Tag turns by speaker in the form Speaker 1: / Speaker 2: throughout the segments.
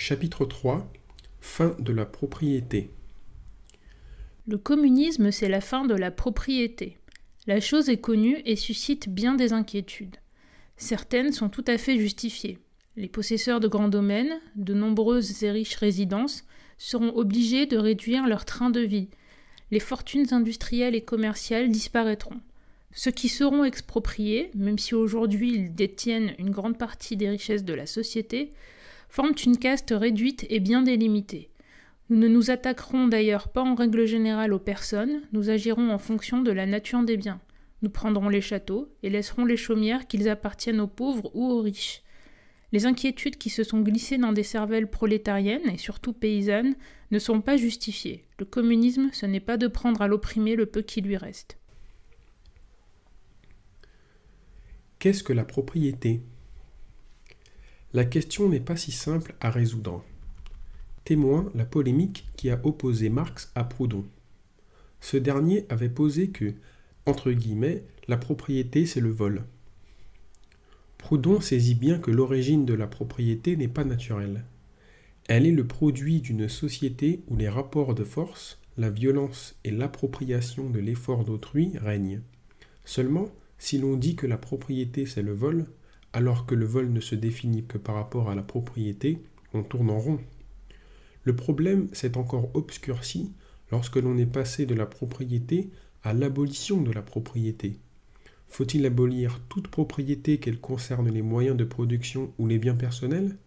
Speaker 1: Chapitre 3 Fin de la propriété.
Speaker 2: Le communisme, c'est la fin de la propriété. La chose est connue et suscite bien des inquiétudes. Certaines sont tout à fait justifiées. Les possesseurs de grands domaines, de nombreuses et riches résidences, seront obligés de réduire leur train de vie. Les fortunes industrielles et commerciales disparaîtront. Ceux qui seront expropriés, même si aujourd'hui ils détiennent une grande partie des richesses de la société, forment une caste réduite et bien délimitée. Nous ne nous attaquerons d'ailleurs pas en règle générale aux personnes, nous agirons en fonction de la nature des biens. Nous prendrons les châteaux et laisserons les chaumières qu'ils appartiennent aux pauvres ou aux riches. Les inquiétudes qui se sont glissées dans des cervelles prolétariennes et surtout paysannes ne sont pas justifiées. Le communisme, ce n'est pas de prendre à l'opprimé le peu qui lui reste.
Speaker 1: Qu'est-ce que la propriété ? La question n'est pas si simple à résoudre. Témoin la polémique qui a opposé Marx à Proudhon. Ce dernier avait posé que, entre guillemets, la propriété c'est le vol. Proudhon saisit bien que l'origine de la propriété n'est pas naturelle. Elle est le produit d'une société où les rapports de force, la violence et l'appropriation de l'effort d'autrui règnent. Seulement, si l'on dit que la propriété c'est le vol, alors que le vol ne se définit que par rapport à la propriété, on tourne en rond. Le problème s'est encore obscurci lorsque l'on est passé de la propriété à l'abolition de la propriété. Faut-il abolir toute propriété qu'elle concerne les moyens de production ou les biens personnels ?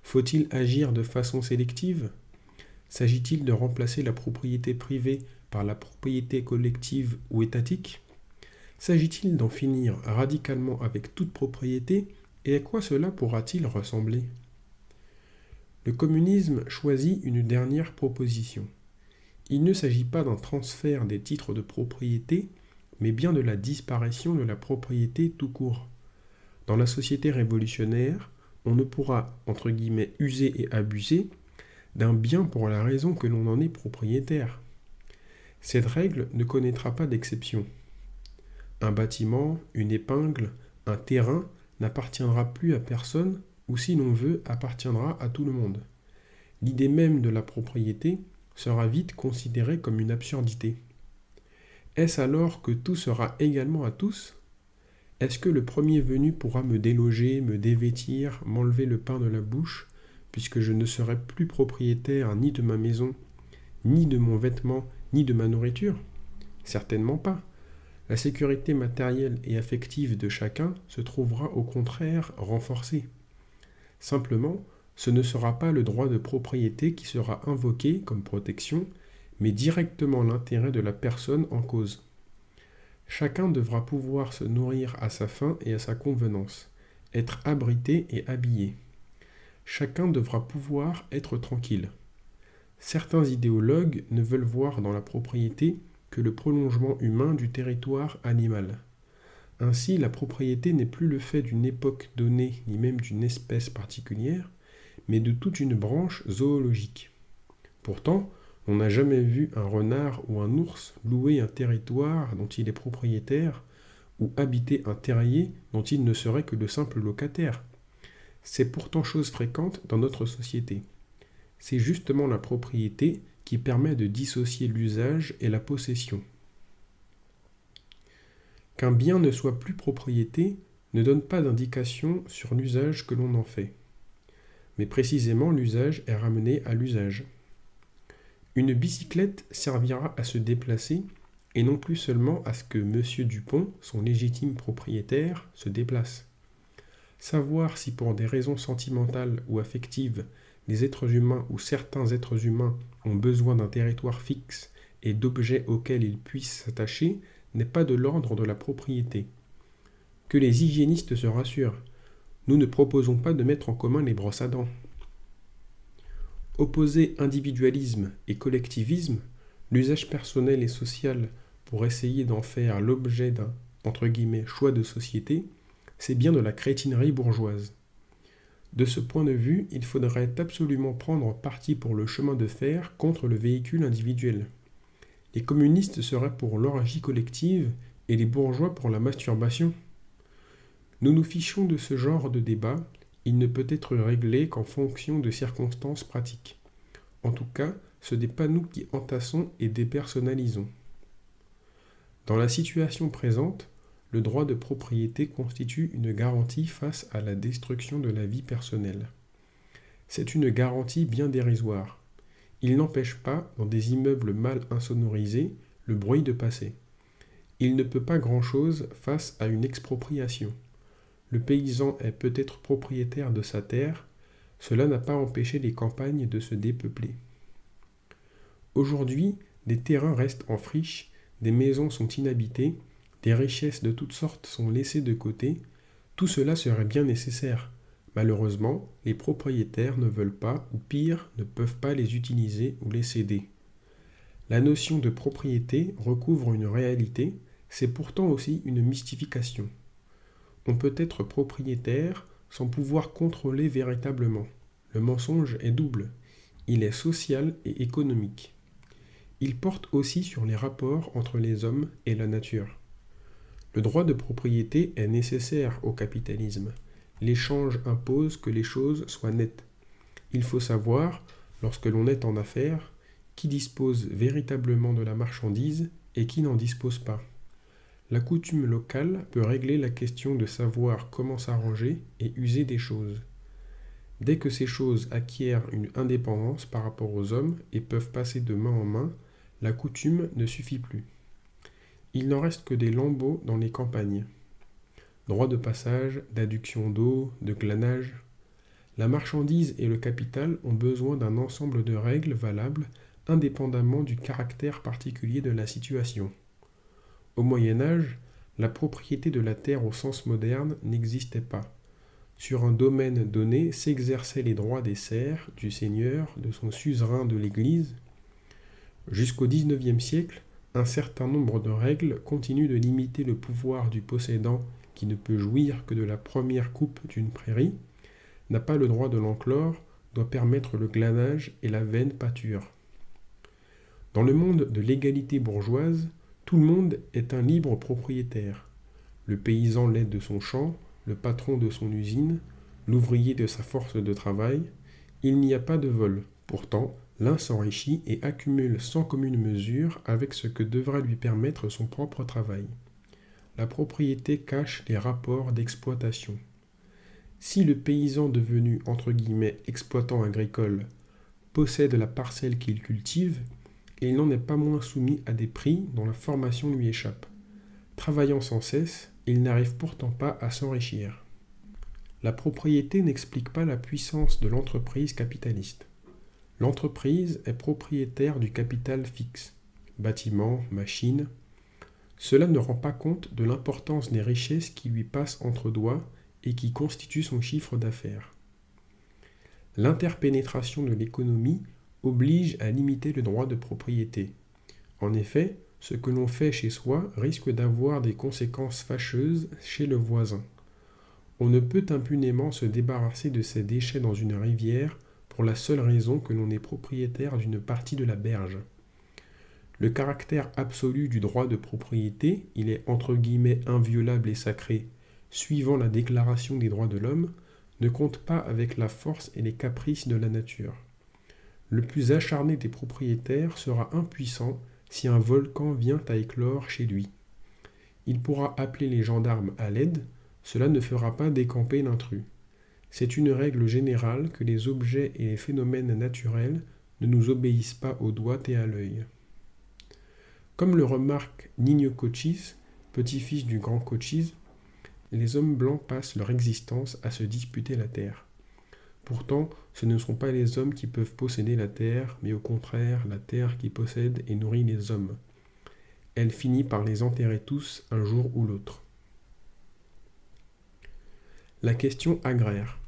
Speaker 1: Faut-il agir de façon sélective ? S'agit-il de remplacer la propriété privée par la propriété collective ou étatique ? S'agit-il d'en finir radicalement avec toute propriété et à quoi cela pourra-t-il ressembler ? Le communisme choisit une dernière proposition. Il ne s'agit pas d'un transfert des titres de propriété, mais bien de la disparition de la propriété tout court. Dans la société révolutionnaire, on ne pourra, entre guillemets, user et abuser d'un bien pour la raison que l'on en est propriétaire. Cette règle ne connaîtra pas d'exception. Un bâtiment, une épingle, un terrain n'appartiendra plus à personne ou si l'on veut, appartiendra à tout le monde. L'idée même de la propriété sera vite considérée comme une absurdité. Est-ce alors que tout sera également à tous ? Est-ce que le premier venu pourra me déloger, me dévêtir, m'enlever le pain de la bouche, puisque je ne serai plus propriétaire ni de ma maison, ni de mon vêtement, ni de ma nourriture ? Certainement pas. La sécurité matérielle et affective de chacun se trouvera au contraire renforcée. Simplement, ce ne sera pas le droit de propriété qui sera invoqué comme protection, mais directement l'intérêt de la personne en cause. Chacun devra pouvoir se nourrir à sa faim et à sa convenance, être abrité et habillé. Chacun devra pouvoir être tranquille. Certains idéologues ne veulent voir dans la propriété que le prolongement humain du territoire animal. Ainsi, la propriété n'est plus le fait d'une époque donnée, ni même d'une espèce particulière, mais de toute une branche zoologique. Pourtant, on n'a jamais vu un renard ou un ours louer un territoire dont il est propriétaire, ou habiter un terrier dont il ne serait que le simple locataire. C'est pourtant chose fréquente dans notre société. C'est justement la propriété qui permet de dissocier l'usage et la possession. Qu'un bien ne soit plus propriété ne donne pas d'indication sur l'usage que l'on en fait. Mais précisément, l'usage est ramené à l'usage. Une bicyclette servira à se déplacer et non plus seulement à ce que M. Dupont, son légitime propriétaire, se déplace. Savoir si pour des raisons sentimentales ou affectives, les êtres humains ou certains êtres humains ont besoin d'un territoire fixe et d'objets auxquels ils puissent s'attacher n'est pas de l'ordre de la propriété. Que les hygiénistes se rassurent, nous ne proposons pas de mettre en commun les brosses à dents. Opposer individualisme et collectivisme, l'usage personnel et social pour essayer d'en faire l'objet d'un, entre guillemets, choix de société, c'est bien de la crétinerie bourgeoise. De ce point de vue, il faudrait absolument prendre parti pour le chemin de fer contre le véhicule individuel. Les communistes seraient pour l'orgie collective et les bourgeois pour la masturbation. Nous nous fichons de ce genre de débat Il ne peut être réglé qu'en fonction de circonstances pratiques. En tout cas, ce n'est pas nous qui entassons et dépersonnalisons. Dans la situation présente, le droit de propriété constitue une garantie face à la destruction de la vie personnelle. C'est une garantie bien dérisoire. Il n'empêche pas, dans des immeubles mal insonorisés, le bruit de passer. Il ne peut pas grand-chose face à une expropriation. Le paysan est peut-être propriétaire de sa terre, cela n'a pas empêché les campagnes de se dépeupler. Aujourd'hui, des terrains restent en friche, des maisons sont inhabitées, des richesses de toutes sortes sont laissées de côté, tout cela serait bien nécessaire. Malheureusement, les propriétaires ne veulent pas, ou pire, ne peuvent pas les utiliser ou les céder. La notion de propriété recouvre une réalité, c'est pourtant aussi une mystification. On peut être propriétaire sans pouvoir contrôler véritablement. Le mensonge est double. Il est social et économique. Il porte aussi sur les rapports entre les hommes et la nature. Le droit de propriété est nécessaire au capitalisme. L'échange impose que les choses soient nettes. Il faut savoir, lorsque l'on est en affaires, qui dispose véritablement de la marchandise et qui n'en dispose pas. La coutume locale peut régler la question de savoir comment s'arranger et user des choses. Dès que ces choses acquièrent une indépendance par rapport aux hommes et peuvent passer de main en main, la coutume ne suffit plus. Il n'en reste que des lambeaux dans les campagnes. Droit de passage, d'adduction d'eau, de glanage. La marchandise et le capital ont besoin d'un ensemble de règles valables indépendamment du caractère particulier de la situation. Au Moyen Âge, la propriété de la terre au sens moderne n'existait pas. Sur un domaine donné s'exerçaient les droits des serfs, du seigneur, de son suzerain de l'Église. Jusqu'au XIXe siècle, un certain nombre de règles continuent de limiter le pouvoir du possédant qui ne peut jouir que de la première coupe d'une prairie, n'a pas le droit de l'enclore, doit permettre le glanage et la vaine pâture. Dans le monde de l'égalité bourgeoise, tout le monde est un libre propriétaire. Le paysan l'est de son champ, le patron de son usine, l'ouvrier de sa force de travail. Il n'y a pas de vol. Pourtant, l'un s'enrichit et accumule sans commune mesure avec ce que devra lui permettre son propre travail. La propriété cache les rapports d'exploitation. Si le paysan devenu entre guillemets exploitant agricole possède la parcelle qu'il cultive, il n'en est pas moins soumis à des prix dont la formation lui échappe. Travaillant sans cesse, il n'arrive pourtant pas à s'enrichir. La propriété n'explique pas la puissance de l'entreprise capitaliste. L'entreprise est propriétaire du capital fixe, bâtiments, machines. Cela ne rend pas compte de l'importance des richesses qui lui passent entre doigts et qui constituent son chiffre d'affaires. L'interpénétration de l'économie oblige à limiter le droit de propriété. En effet, ce que l'on fait chez soi risque d'avoir des conséquences fâcheuses chez le voisin. On ne peut impunément se débarrasser de ses déchets dans une rivière pour la seule raison que l'on est propriétaire d'une partie de la berge. Le caractère absolu du droit de propriété, il est entre guillemets inviolable et sacré, suivant la Déclaration des droits de l'homme, ne compte pas avec la force et les caprices de la nature. Le plus acharné des propriétaires sera impuissant si un volcan vient à éclore chez lui. Il pourra appeler les gendarmes à l'aide, cela ne fera pas décamper l'intrus. C'est une règle générale que les objets et les phénomènes naturels ne nous obéissent pas au doigt et à l'œil. Comme le remarque Nino Cochise, petit-fils du grand Cochise, les hommes blancs passent leur existence à se disputer la terre. Pourtant, ce ne sont pas les hommes qui peuvent posséder la terre, mais au contraire la terre qui possède et nourrit les hommes. Elle finit par les enterrer tous un jour ou l'autre. La question agraire.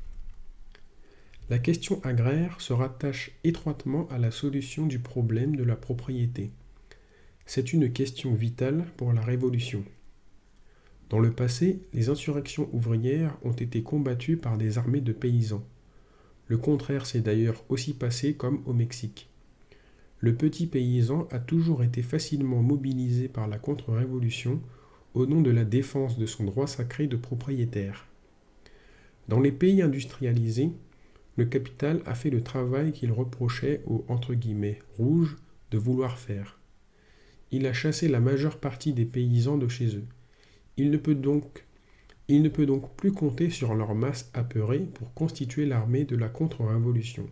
Speaker 1: La question agraire se rattache étroitement à la solution du problème de la propriété. C'est une question vitale pour la Révolution. Dans le passé, les insurrections ouvrières ont été combattues par des armées de paysans. Le contraire s'est d'ailleurs aussi passé comme au Mexique. Le petit paysan a toujours été facilement mobilisé par la contre-révolution au nom de la défense de son droit sacré de propriétaire. Dans les pays industrialisés, le capital a fait le travail qu'il reprochait aux « rouges » de vouloir faire. Il a chassé la majeure partie des paysans de chez eux. Il ne peut donc plus compter sur leur masse apeurée pour constituer l'armée de la contre-révolution.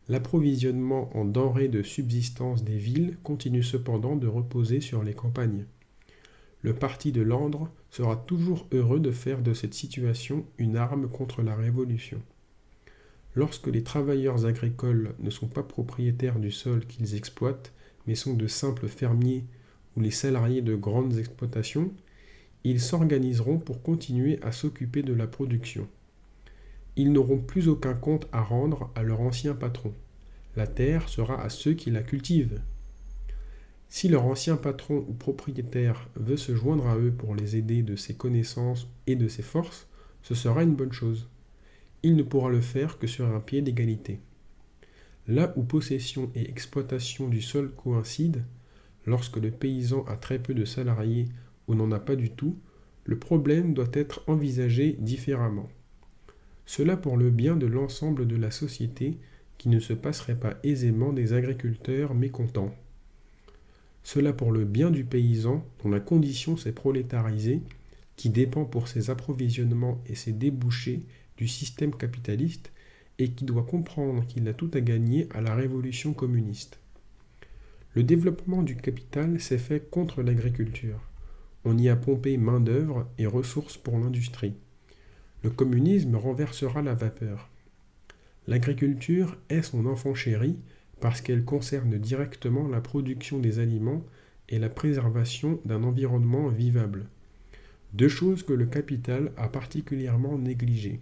Speaker 1: L'approvisionnement en denrées de subsistance des villes continue cependant de reposer sur les campagnes. Le parti de Landre sera toujours heureux de faire de cette situation une arme contre la révolution. Lorsque les travailleurs agricoles ne sont pas propriétaires du sol qu'ils exploitent, mais sont de simples fermiers ou les salariés de grandes exploitations, ils s'organiseront pour continuer à s'occuper de la production. Ils n'auront plus aucun compte à rendre à leur ancien patron. La terre sera à ceux qui la cultivent. Si leur ancien patron ou propriétaire veut se joindre à eux pour les aider de ses connaissances et de ses forces, ce sera une bonne chose. Il ne pourra le faire que sur un pied d'égalité. Là où possession et exploitation du sol coïncident, lorsque le paysan a très peu de salariés ou n'en a pas du tout, le problème doit être envisagé différemment. Cela pour le bien de l'ensemble de la société qui ne se passerait pas aisément des agriculteurs mécontents. Cela pour le bien du paysan dont la condition s'est prolétarisée, qui dépend pour ses approvisionnements et ses débouchés du système capitaliste et qui doit comprendre qu'il a tout à gagner à la révolution communiste. Le développement du capital s'est fait contre l'agriculture. On y a pompé main-d'œuvre et ressources pour l'industrie. Le communisme renversera la vapeur. L'agriculture est son enfant chéri parce qu'elle concerne directement la production des aliments et la préservation d'un environnement vivable. Deux choses que le capital a particulièrement négligées.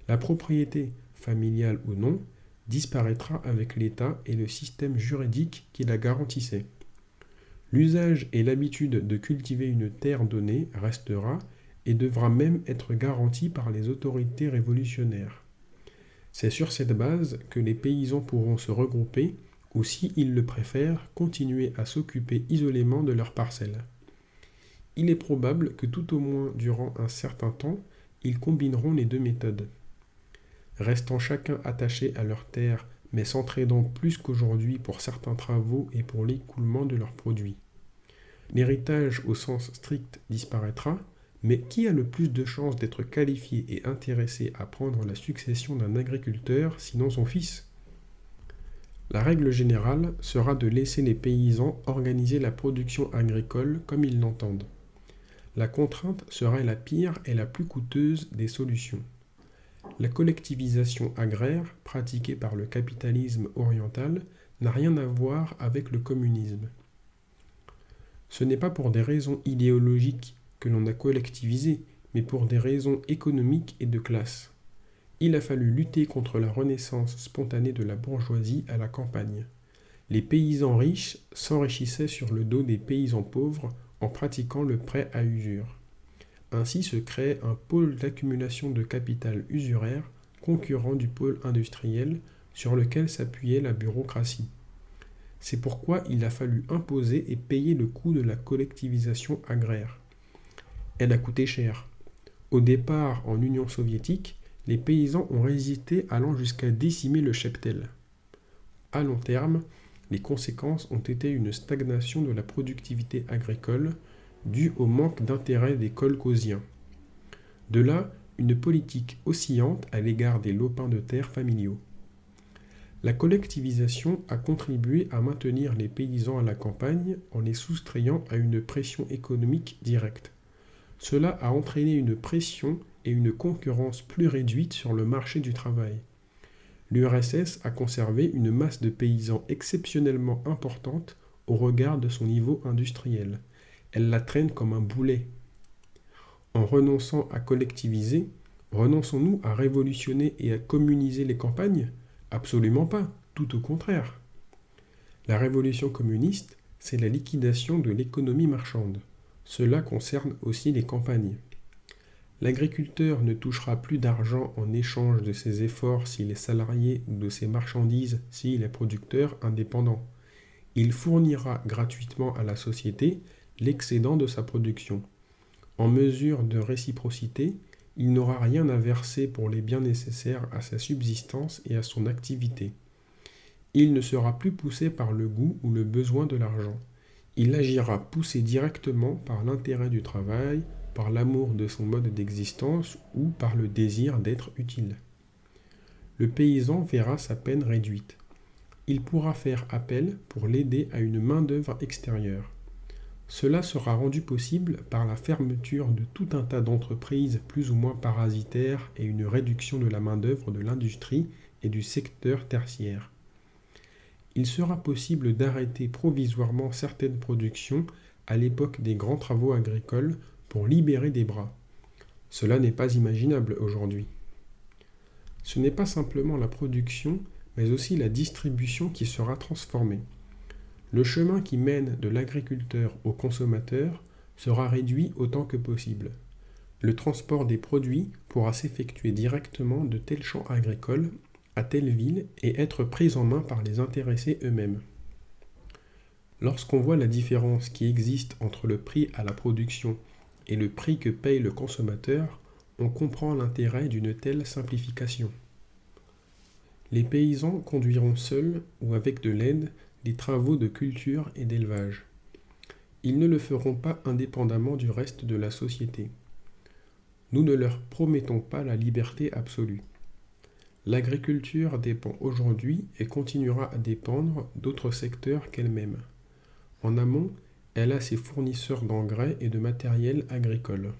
Speaker 1: La propriété, familiale ou non, disparaîtra avec l'État et le système juridique qui la garantissait. L'usage et l'habitude de cultiver une terre donnée restera et devra même être garanti par les autorités révolutionnaires. C'est sur cette base que les paysans pourront se regrouper ou, s'ils le préfèrent, continuer à s'occuper isolément de leurs parcelles. Il est probable que tout au moins durant un certain temps, ils combineront les deux méthodes. Restant chacun attaché à leur terre, mais s'entraidant plus qu'aujourd'hui pour certains travaux et pour l'écoulement de leurs produits. L'héritage au sens strict disparaîtra, mais qui a le plus de chances d'être qualifié et intéressé à prendre la succession d'un agriculteur, sinon son fils ? La règle générale sera de laisser les paysans organiser la production agricole comme ils l'entendent. La contrainte sera la pire et la plus coûteuse des solutions. La collectivisation agraire, pratiquée par le capitalisme oriental, n'a rien à voir avec le communisme. Ce n'est pas pour des raisons idéologiques que l'on a collectivisé, mais pour des raisons économiques et de classe. Il a fallu lutter contre la renaissance spontanée de la bourgeoisie à la campagne. Les paysans riches s'enrichissaient sur le dos des paysans pauvres en pratiquant le prêt à usure. Ainsi se crée un pôle d'accumulation de capital usuraire concurrent du pôle industriel sur lequel s'appuyait la bureaucratie. C'est pourquoi il a fallu imposer et payer le coût de la collectivisation agraire. Elle a coûté cher. Au départ, en Union soviétique, les paysans ont résisté allant jusqu'à décimer le cheptel. À long terme, les conséquences ont été une stagnation de la productivité agricole due au manque d'intérêt des kolkhosiens. De là, une politique oscillante à l'égard des lopins de terre familiaux. La collectivisation a contribué à maintenir les paysans à la campagne en les soustrayant à une pression économique directe. Cela a entraîné une pression et une concurrence plus réduite sur le marché du travail. L'URSS a conservé une masse de paysans exceptionnellement importante au regard de son niveau industriel. Elle la traîne comme un boulet. En renonçant à collectiviser, renonçons-nous à révolutionner et à communiser les campagnes ? Absolument pas, tout au contraire. La révolution communiste, c'est la liquidation de l'économie marchande. Cela concerne aussi les campagnes. L'agriculteur ne touchera plus d'argent en échange de ses efforts s'il est salarié ou de ses marchandises s'il est producteur indépendant. Il fournira gratuitement à la société l'excédent de sa production. En mesure de réciprocité, il n'aura rien à verser pour les biens nécessaires à sa subsistance et à son activité. Il ne sera plus poussé par le goût ou le besoin de l'argent. Il agira poussé directement par l'intérêt du travail, par l'amour de son mode d'existence ou par le désir d'être utile. Le paysan verra sa peine réduite. Il pourra faire appel pour l'aider à une main-d'œuvre extérieure. Cela sera rendu possible par la fermeture de tout un tas d'entreprises plus ou moins parasitaires et une réduction de la main-d'œuvre de l'industrie et du secteur tertiaire. Il sera possible d'arrêter provisoirement certaines productions à l'époque des grands travaux agricoles pour libérer des bras. Cela n'est pas imaginable aujourd'hui. Ce n'est pas simplement la production, mais aussi la distribution qui sera transformée. Le chemin qui mène de l'agriculteur au consommateur sera réduit autant que possible. Le transport des produits pourra s'effectuer directement de tel champ agricole à telle ville et être pris en main par les intéressés eux-mêmes. Lorsqu'on voit la différence qui existe entre le prix à la production et le prix que paye le consommateur, on comprend l'intérêt d'une telle simplification. Les paysans conduiront seuls ou avec de l'aide les travaux de culture et d'élevage. Ils ne le feront pas indépendamment du reste de la société. Nous ne leur promettons pas la liberté absolue. L'agriculture dépend aujourd'hui et continuera à dépendre d'autres secteurs qu'elle-même. En amont, elle a ses fournisseurs d'engrais et de matériel agricole.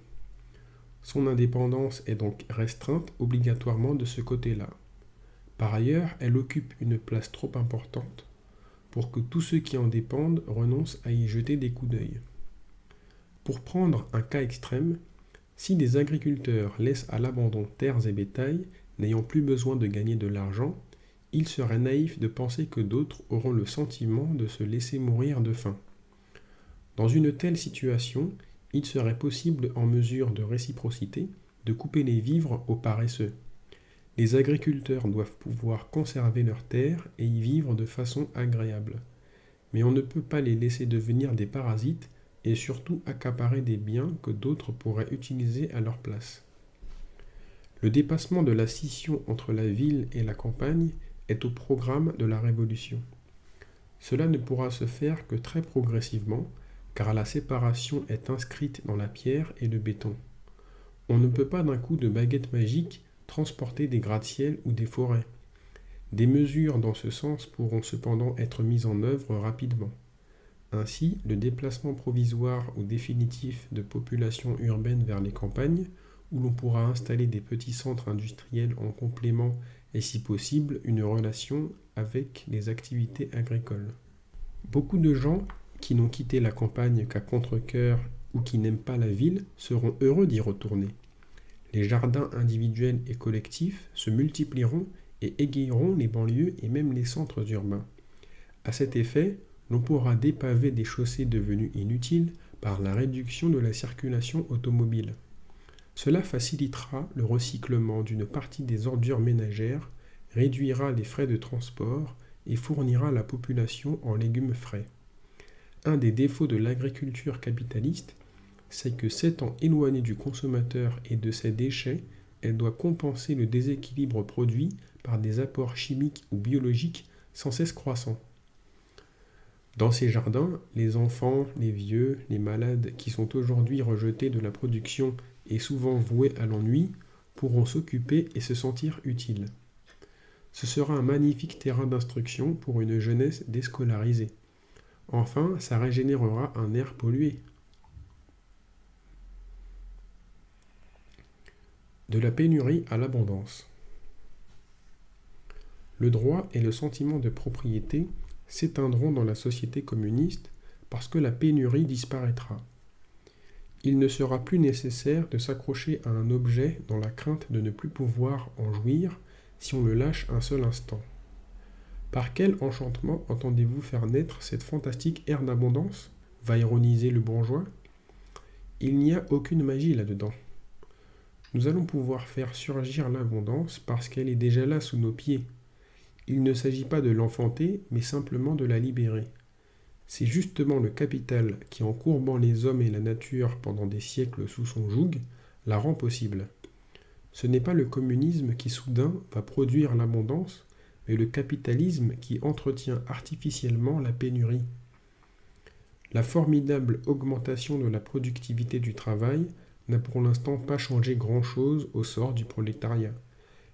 Speaker 1: Son indépendance est donc restreinte obligatoirement de ce côté-là. Par ailleurs, elle occupe une place trop importante pour que tous ceux qui en dépendent renoncent à y jeter des coups d'œil. Pour prendre un cas extrême, si des agriculteurs laissent à l'abandon terres et bétail, n'ayant plus besoin de gagner de l'argent, il serait naïf de penser que d'autres auront le sentiment de se laisser mourir de faim. Dans une telle situation, il serait possible, en mesure de réciprocité, de couper les vivres aux paresseux. Les agriculteurs doivent pouvoir conserver leurs terres et y vivre de façon agréable. Mais on ne peut pas les laisser devenir des parasites et surtout accaparer des biens que d'autres pourraient utiliser à leur place. Le dépassement de la scission entre la ville et la campagne est au programme de la Révolution. Cela ne pourra se faire que très progressivement, car la séparation est inscrite dans la pierre et le béton. On ne peut pas d'un coup de baguette magique transporter des gratte-ciel ou des forêts. Des mesures dans ce sens pourront cependant être mises en œuvre rapidement. Ainsi, le déplacement provisoire ou définitif de populations urbaines vers les campagnes, où l'on pourra installer des petits centres industriels en complément et si possible une relation avec les activités agricoles. Beaucoup de gens qui n'ont quitté la campagne qu'à contre-cœur ou qui n'aiment pas la ville seront heureux d'y retourner. Les jardins individuels et collectifs se multiplieront et égayeront les banlieues et même les centres urbains. À cet effet, l'on pourra dépaver des chaussées devenues inutiles par la réduction de la circulation automobile. Cela facilitera le recyclement d'une partie des ordures ménagères, réduira les frais de transport et fournira la population en légumes frais. Un des défauts de l'agriculture capitaliste, c'est que s'étant éloignée du consommateur et de ses déchets, elle doit compenser le déséquilibre produit par des apports chimiques ou biologiques sans cesse croissants. Dans ces jardins, les enfants, les vieux, les malades qui sont aujourd'hui rejetés de la production et souvent voués à l'ennui pourront s'occuper et se sentir utiles. Ce sera un magnifique terrain d'instruction pour une jeunesse déscolarisée. Enfin, ça régénérera un air pollué. De la pénurie à l'abondance. Le droit et le sentiment de propriété s'éteindront dans la société communiste parce que la pénurie disparaîtra. Il ne sera plus nécessaire de s'accrocher à un objet dans la crainte de ne plus pouvoir en jouir si on le lâche un seul instant. Par quel enchantement entendez-vous faire naître cette fantastique ère d'abondance ? Va ironiser le bourgeois. Il n'y a aucune magie là-dedans. Nous allons pouvoir faire surgir l'abondance parce qu'elle est déjà là sous nos pieds. Il ne s'agit pas de l'enfanter, mais simplement de la libérer. C'est justement le capital qui, en courbant les hommes et la nature pendant des siècles sous son joug, la rend possible. Ce n'est pas le communisme qui soudain va produire l'abondance, mais le capitalisme qui entretient artificiellement la pénurie. La formidable augmentation de la productivité du travail n'a pour l'instant pas changé grand-chose au sort du prolétariat.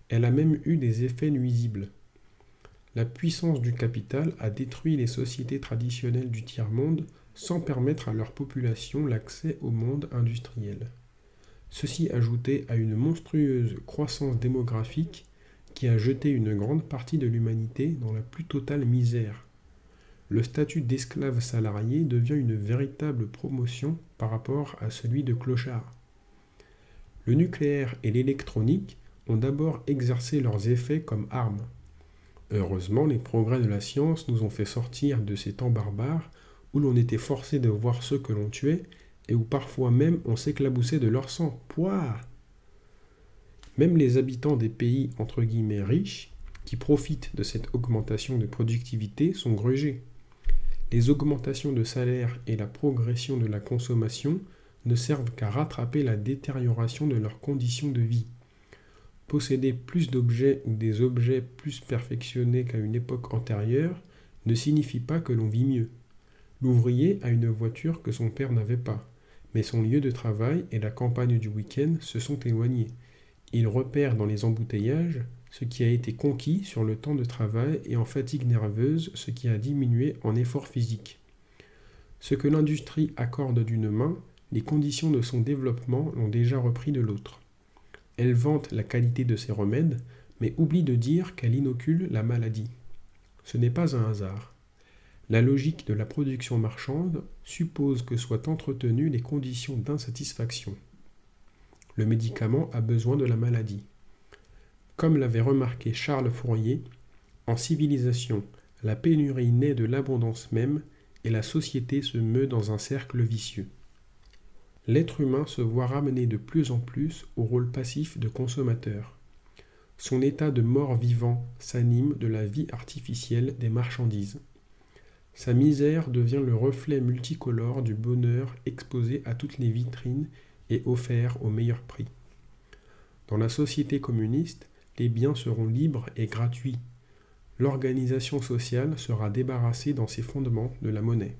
Speaker 1: Elle a même eu des effets nuisibles. La puissance du capital a détruit les sociétés traditionnelles du tiers-monde sans permettre à leur population l'accès au monde industriel. Ceci ajouté à une monstrueuse croissance démographique qui a jeté une grande partie de l'humanité dans la plus totale misère. Le statut d'esclave salarié devient une véritable promotion par rapport à celui de clochard. Le nucléaire et l'électronique ont d'abord exercé leurs effets comme armes. Heureusement, les progrès de la science nous ont fait sortir de ces temps barbares où l'on était forcé de voir ceux que l'on tuait et où parfois même on s'éclaboussait de leur sang. Pouah! Même les habitants des pays entre guillemets riches, qui profitent de cette augmentation de productivité, sont grugés. Les augmentations de salaire et la progression de la consommation ne servent qu'à rattraper la détérioration de leurs conditions de vie. Posséder plus d'objets ou des objets plus perfectionnés qu'à une époque antérieure ne signifie pas que l'on vit mieux. L'ouvrier a une voiture que son père n'avait pas, mais son lieu de travail et la campagne du week-end se sont éloignés. Il repère dans les embouteillages ce qui a été conquis sur le temps de travail et en fatigue nerveuse ce qui a diminué en effort physique. Ce que l'industrie accorde d'une main, les conditions de son développement l'ont déjà repris de l'autre. Elle vante la qualité de ses remèdes, mais oublie de dire qu'elle inocule la maladie. Ce n'est pas un hasard. La logique de la production marchande suppose que soient entretenues les conditions d'insatisfaction. Le médicament a besoin de la maladie. Comme l'avait remarqué Charles Fourier, en civilisation, la pénurie naît de l'abondance même et la société se meut dans un cercle vicieux. L'être humain se voit ramené de plus en plus au rôle passif de consommateur. Son état de mort-vivant s'anime de la vie artificielle des marchandises. Sa misère devient le reflet multicolore du bonheur exposé à toutes les vitrines et offert au meilleur prix. Dans la société communiste, les biens seront libres et gratuits. L'organisation sociale sera débarrassée dans ses fondements de la monnaie.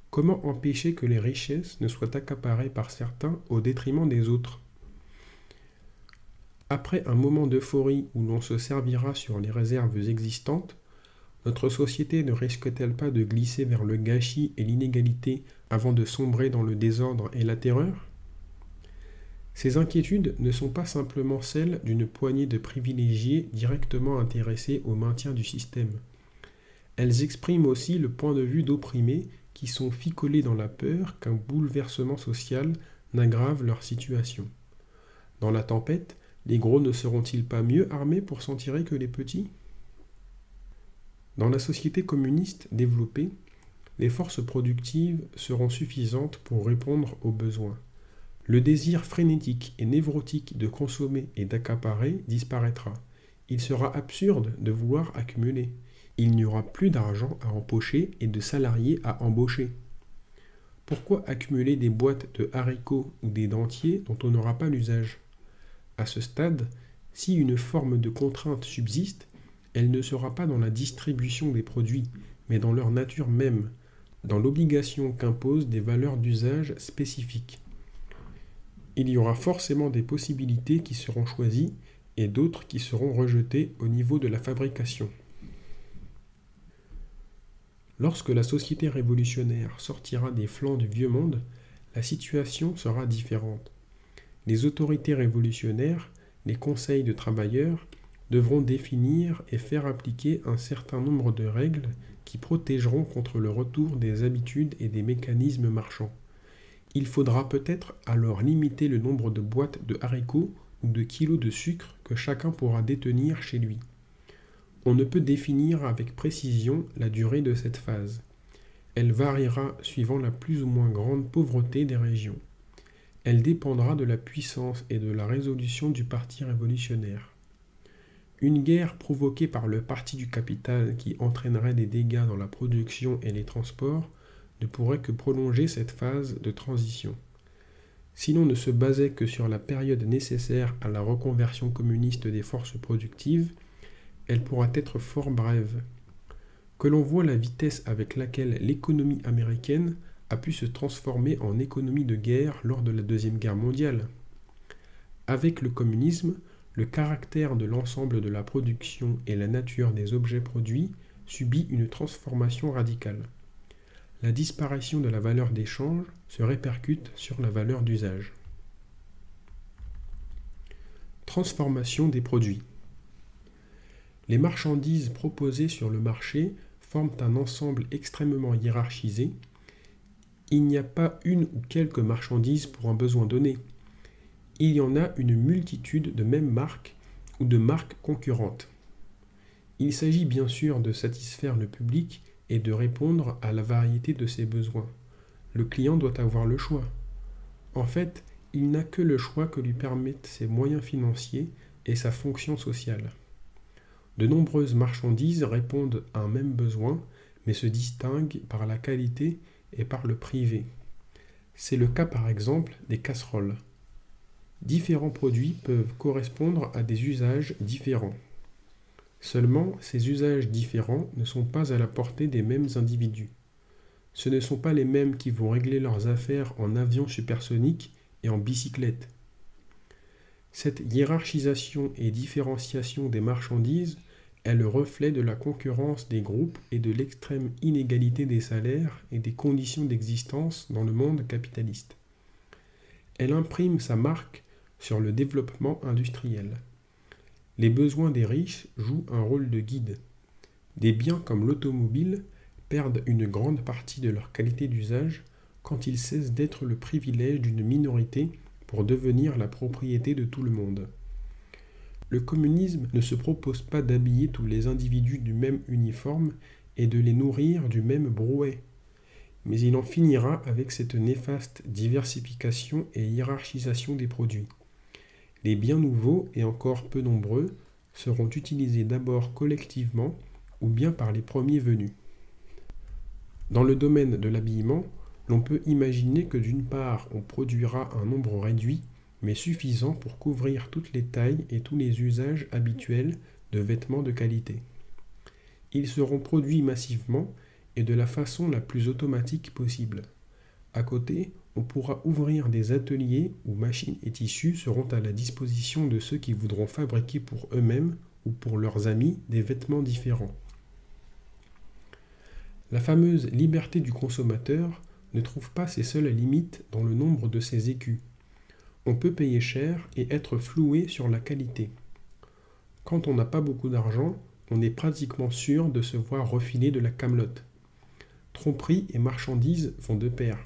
Speaker 1: Comment empêcher que les richesses ne soient accaparées par certains au détriment des autres ? Après un moment d'euphorie où l'on se servira sur les réserves existantes, notre société ne risque-t-elle pas de glisser vers le gâchis et l'inégalité avant de sombrer dans le désordre et la terreur ? Ces inquiétudes ne sont pas simplement celles d'une poignée de privilégiés directement intéressés au maintien du système. Elles expriment aussi le point de vue d'opprimés qui sont ficolés dans la peur qu'un bouleversement social n'aggrave leur situation. Dans la tempête, les gros ne seront-ils pas mieux armés pour s'en tirer que les petits ? Dans la société communiste développée, les forces productives seront suffisantes pour répondre aux besoins. Le désir frénétique et névrotique de consommer et d'accaparer disparaîtra. Il sera absurde de vouloir accumuler. Il n'y aura plus d'argent à empocher et de salariés à embaucher. Pourquoi accumuler des boîtes de haricots ou des dentiers dont on n'aura pas l'usage ? À ce stade, si une forme de contrainte subsiste, elle ne sera pas dans la distribution des produits, mais dans leur nature même, dans l'obligation qu'imposent des valeurs d'usage spécifiques. Il y aura forcément des possibilités qui seront choisies et d'autres qui seront rejetées au niveau de la fabrication. Lorsque la société révolutionnaire sortira des flancs du vieux monde, la situation sera différente. Les autorités révolutionnaires, les conseils de travailleurs, devront définir et faire appliquer un certain nombre de règles qui protégeront contre le retour des habitudes et des mécanismes marchands. Il faudra peut-être alors limiter le nombre de boîtes de haricots ou de kilos de sucre que chacun pourra détenir chez lui. On ne peut définir avec précision la durée de cette phase. Elle variera suivant la plus ou moins grande pauvreté des régions. Elle dépendra de la puissance et de la résolution du parti révolutionnaire. Une guerre provoquée par le parti du capital qui entraînerait des dégâts dans la production et les transports ne pourrait que prolonger cette phase de transition. Si l'on ne se basait que sur la période nécessaire à la reconversion communiste des forces productives, elle pourra être fort brève. Que l'on voit la vitesse avec laquelle l'économie américaine a pu se transformer en économie de guerre lors de la Deuxième Guerre mondiale. Avec le communisme, le caractère de l'ensemble de la production et la nature des objets produits subit une transformation radicale. La disparition de la valeur d'échange se répercute sur la valeur d'usage. Transformation des produits. Les marchandises proposées sur le marché forment un ensemble extrêmement hiérarchisé. Il n'y a pas une ou quelques marchandises pour un besoin donné. Il y en a une multitude de mêmes marques ou de marques concurrentes. Il s'agit bien sûr de satisfaire le public et de répondre à la variété de ses besoins. Le client doit avoir le choix. En fait, il n'a que le choix que lui permettent ses moyens financiers et sa fonction sociale. De nombreuses marchandises répondent à un même besoin, mais se distinguent par la qualité et par le privé. C'est le cas par exemple des casseroles. Différents produits peuvent correspondre à des usages différents. Seulement, ces usages différents ne sont pas à la portée des mêmes individus. Ce ne sont pas les mêmes qui vont régler leurs affaires en avion supersonique et en bicyclette. Cette hiérarchisation et différenciation des marchandises est le reflet de la concurrence des groupes et de l'extrême inégalité des salaires et des conditions d'existence dans le monde capitaliste. Elle imprime sa marque sur le développement industriel. Les besoins des riches jouent un rôle de guide. Des biens comme l'automobile perdent une grande partie de leur qualité d'usage quand ils cessent d'être le privilège d'une minorité pour devenir la propriété de tout le monde. Le communisme ne se propose pas d'habiller tous les individus du même uniforme et de les nourrir du même brouet, mais il en finira avec cette néfaste diversification et hiérarchisation des produits. Les biens nouveaux et encore peu nombreux seront utilisés d'abord collectivement ou bien par les premiers venus. Dans le domaine de l'habillement, l'on peut imaginer que d'une part on produira un nombre réduit mais suffisant pour couvrir toutes les tailles et tous les usages habituels de vêtements de qualité. Ils seront produits massivement et de la façon la plus automatique possible. À côté, on pourra ouvrir des ateliers où machines et tissus seront à la disposition de ceux qui voudront fabriquer pour eux-mêmes ou pour leurs amis des vêtements différents. La fameuse liberté du consommateur ne trouve pas ses seules limites dans le nombre de ses écus. On peut payer cher et être floué sur la qualité. Quand on n'a pas beaucoup d'argent, on est pratiquement sûr de se voir refiler de la camelote. Tromperie et marchandises vont de pair.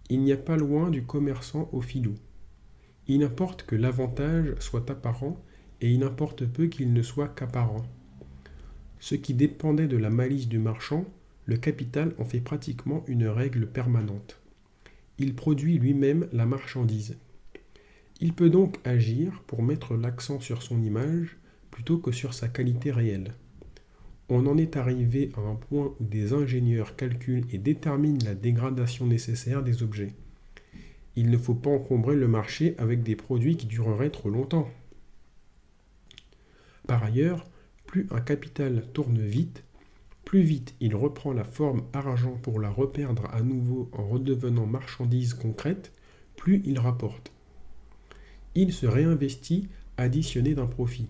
Speaker 1: Il n'y a pas loin du commerçant au filou. Il importe que l'avantage soit apparent et il importe peu qu'il ne soit qu'apparent. Ce qui dépendait de la malice du marchand, le capital en fait pratiquement une règle permanente. Il produit lui-même la marchandise. Il peut donc agir pour mettre l'accent sur son image plutôt que sur sa qualité réelle. On en est arrivé à un point où des ingénieurs calculent et déterminent la dégradation nécessaire des objets. Il ne faut pas encombrer le marché avec des produits qui dureraient trop longtemps. Par ailleurs, plus un capital tourne vite, plus vite il reprend la forme argent pour la reperdre à nouveau en redevenant marchandise concrète, plus il rapporte. Il se réinvestit additionné d'un profit.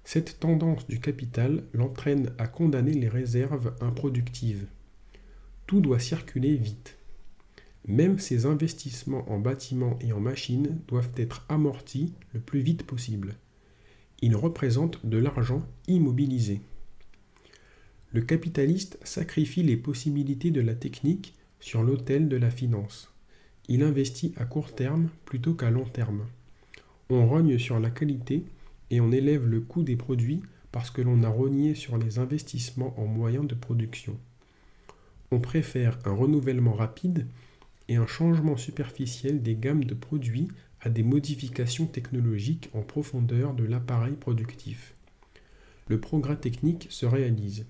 Speaker 1: Cette tendance du capital l'entraîne à condamner les réserves improductives. Tout doit circuler vite. Même ces investissements en bâtiments et en machines doivent être amortis le plus vite possible. Ils représentent de l'argent immobilisé. Le capitaliste sacrifie les possibilités de la technique sur l'autel de la finance. Il investit à court terme plutôt qu'à long terme. On rogne sur la qualité et on élève le coût des produits parce que l'on a rogné sur les investissements en moyens de production. On préfère un renouvellement rapide et un changement superficiel des gammes de produits à des modifications technologiques en profondeur de l'appareil productif. Le progrès technique se réalise.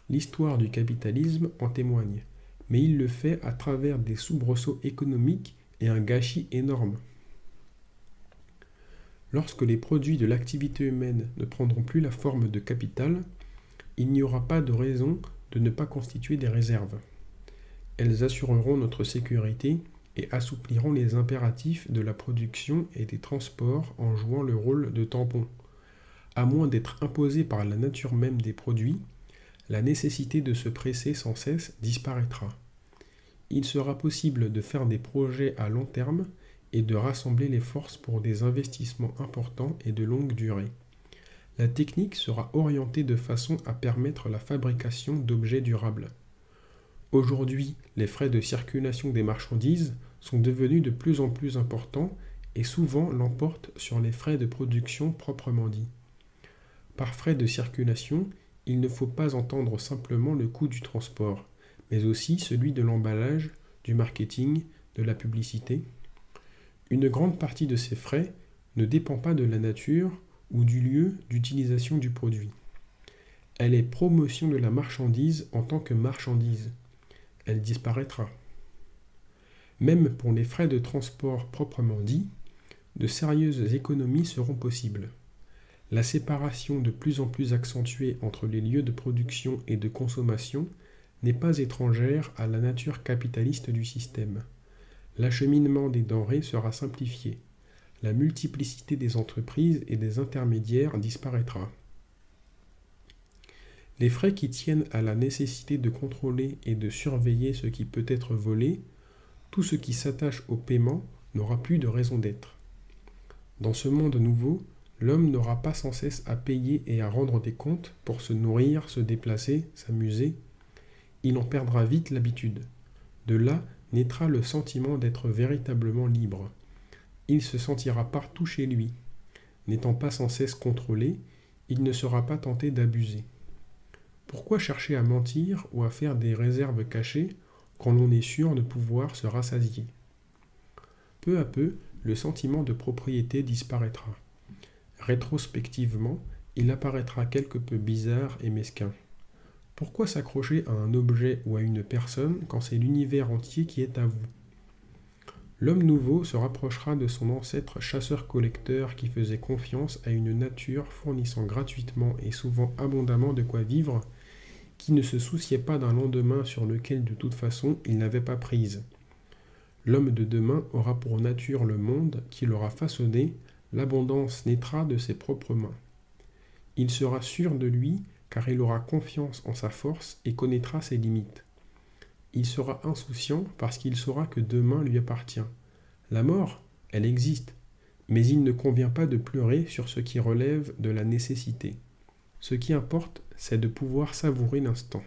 Speaker 1: L'histoire du capitalisme en témoigne, mais il le fait à travers des soubresauts économiques et un gâchis énorme. Lorsque les produits de l'activité humaine ne prendront plus la forme de capital, il n'y aura pas de raison de ne pas constituer des réserves. Elles assureront notre sécurité et assoupliront les impératifs de la production et des transports en jouant le rôle de tampon. À moins d'être imposée par la nature même des produits, la nécessité de se presser sans cesse disparaîtra. Il sera possible de faire des projets à long terme et de rassembler les forces pour des investissements importants et de longue durée. La technique sera orientée de façon à permettre la fabrication d'objets durables. Aujourd'hui, les frais de circulation des marchandises sont devenus de plus en plus importants et souvent l'emportent sur les frais de production proprement dits. Par frais de circulation, il ne faut pas entendre simplement le coût du transport, mais aussi celui de l'emballage, du marketing, de la publicité. Une grande partie de ces frais ne dépend pas de la nature ou du lieu d'utilisation du produit. Elle est promotion de la marchandise en tant que marchandise. Elle disparaîtra. Même pour les frais de transport proprement dits, de sérieuses économies seront possibles. La séparation de plus en plus accentuée entre les lieux de production et de consommation n'est pas étrangère à la nature capitaliste du système. L'acheminement des denrées sera simplifié. La multiplicité des entreprises et des intermédiaires disparaîtra. Les frais qui tiennent à la nécessité de contrôler et de surveiller ce qui peut être volé, tout ce qui s'attache au paiement n'aura plus de raison d'être. Dans ce monde nouveau, l'homme n'aura pas sans cesse à payer et à rendre des comptes pour se nourrir, se déplacer, s'amuser. Il en perdra vite l'habitude. De là naîtra le sentiment d'être véritablement libre. Il se sentira partout chez lui. N'étant pas sans cesse contrôlé, il ne sera pas tenté d'abuser. Pourquoi chercher à mentir ou à faire des réserves cachées quand l'on est sûr de pouvoir se rassasier? Peu à peu, le sentiment de propriété disparaîtra. Rétrospectivement, il apparaîtra quelque peu bizarre et mesquin. Pourquoi s'accrocher à un objet ou à une personne quand c'est l'univers entier qui est à vous? L'homme nouveau se rapprochera de son ancêtre chasseur-collecteur qui faisait confiance à une nature fournissant gratuitement et souvent abondamment de quoi vivre, qui ne se souciait pas d'un lendemain sur lequel de toute façon il n'avait pas prise. L'homme de demain aura pour nature le monde qu'il aura façonné, l'abondance naîtra de ses propres mains. Il sera sûr de lui car il aura confiance en sa force et connaîtra ses limites. Il sera insouciant parce qu'il saura que demain lui appartient. La mort, elle existe, mais il ne convient pas de pleurer sur ce qui relève de la nécessité. Ce qui importe, c'est de pouvoir savourer l'instant.